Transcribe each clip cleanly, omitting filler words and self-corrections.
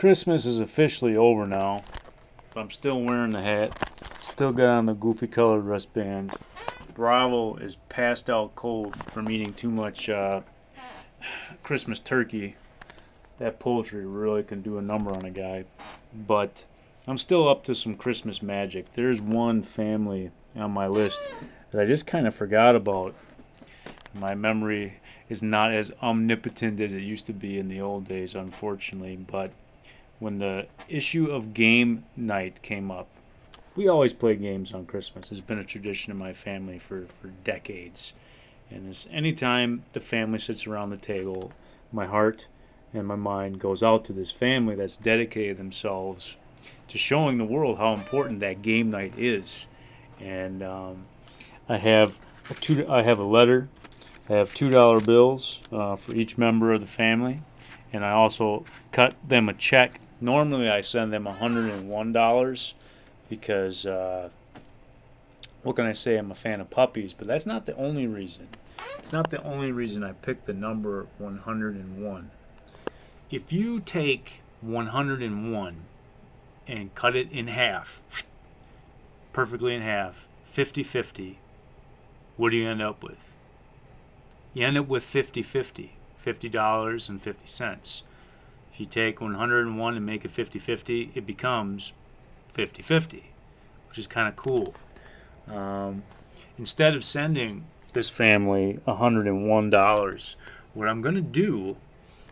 Christmas is officially over now. I'm still wearing the hat. Still got on the goofy colored wristbands. Bravo is passed out cold from eating too much Christmas turkey. That poultry really can do a number on a guy. But I'm still up to some Christmas magic. There's one family on my list that I just kind of forgot about. My memory is not as omnipotent as it used to be in the old days, unfortunately. But when the issue of game night came up, we always play games on Christmas. It's been a tradition in my family for decades. And it's anytime the family sits around the table, my heart and my mind goes out to this family that's dedicated themselves to showing the world how important that game night is. And I have a letter. I have $2 bills for each member of the family, and I also cut them a check. Normally I send them $101 because what can I say? I'm a fan of puppies, but that's not the only reason. It's not the only reason I picked the number 101. If you take 101 and cut it in half, perfectly in half, 50-50, what do you end up with? You end up with 50-50, $50.50. If you take 101 and make it 50-50, it becomes 50-50, which is kind of cool. Instead of sending this family $101, what I'm going to do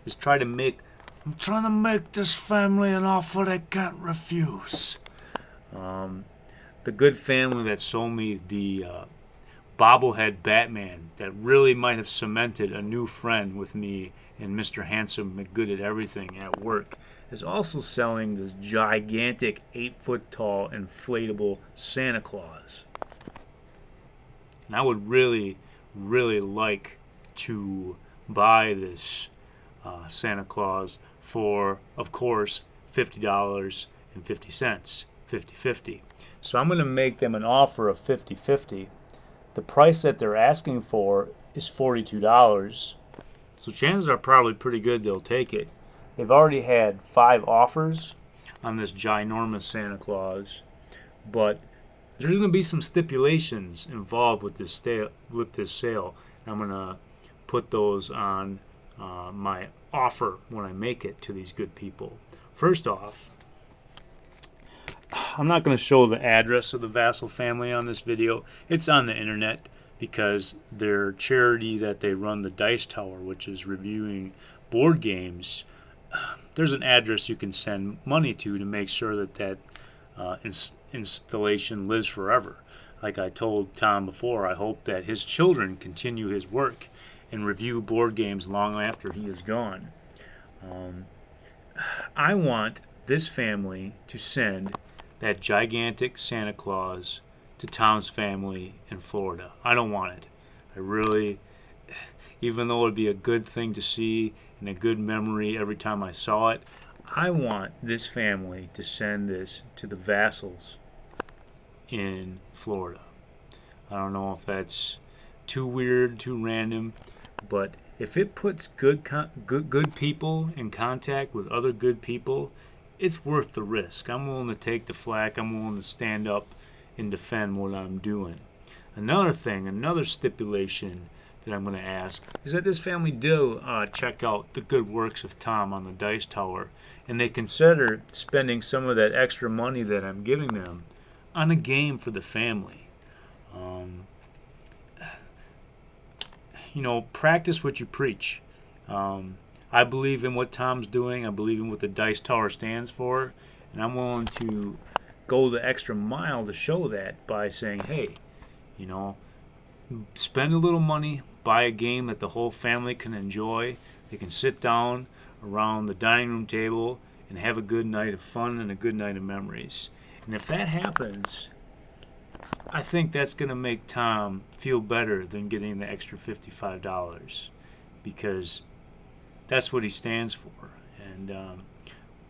is I'm trying to make this family an offer they can't refuse. The good family that sold me the bobblehead Batman that really might have cemented a new friend with me and Mr. Handsome McGood at everything at work is also selling this gigantic 8-foot-tall inflatable Santa Claus. And I would really, really like to buy this Santa Claus for, of course, $50.50, 50-50. So I'm going to make them an offer of 50-50. The price that they're asking for is $42. So chances are probably pretty good they'll take it. They've already had 5 offers on this ginormous Santa Claus, but there's going to be some stipulations involved with this sale. I'm going to put those on my offer when I make it to these good people. First off, I'm not going to show the address of the Vassal family on this video. It's on the internet because their charity that they run, the Dice Tower, which is reviewing board games, there's an address you can send money to make sure that installation lives forever. Like I told Tom before, I hope that his children continue his work and review board games long after he is gone. I want this family to send that gigantic Santa Claus to Tom's family in Florida. I don't want it. I really, even though it would be a good thing to see and a good memory every time I saw it, I want this family to send this to the Vassals in Florida. I don't know if that's too weird, too random, but if it puts good people in contact with other good people, it's worth the risk. I'm willing to take the flak. I'm willing to stand up and defend what I'm doing. Another thing, another stipulation that I'm going to ask is that this family do check out the good works of Tom on the Dice Tower, and they consider spending some of that extra money that I'm giving them on a game for the family. You know, practice what you preach. I believe in what Tom's doing. I believe in what the Dice Tower stands for, and I'm willing to go the extra mile to show that by saying, hey, you know, spend a little money, buy a game that the whole family can enjoy. They can sit down around the dining room table and have a good night of fun and a good night of memories. And if that happens, I think that's going to make Tom feel better than getting the extra $55, because that's what he stands for. And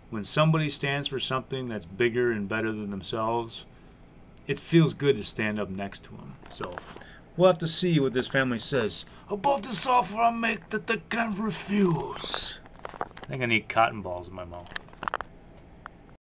when somebody stands for something that's bigger and better than themselves, it feels good to stand up next to them. So we'll have to see what this family says about this offer I make that they can't refuse. I think I need cotton balls in my mouth.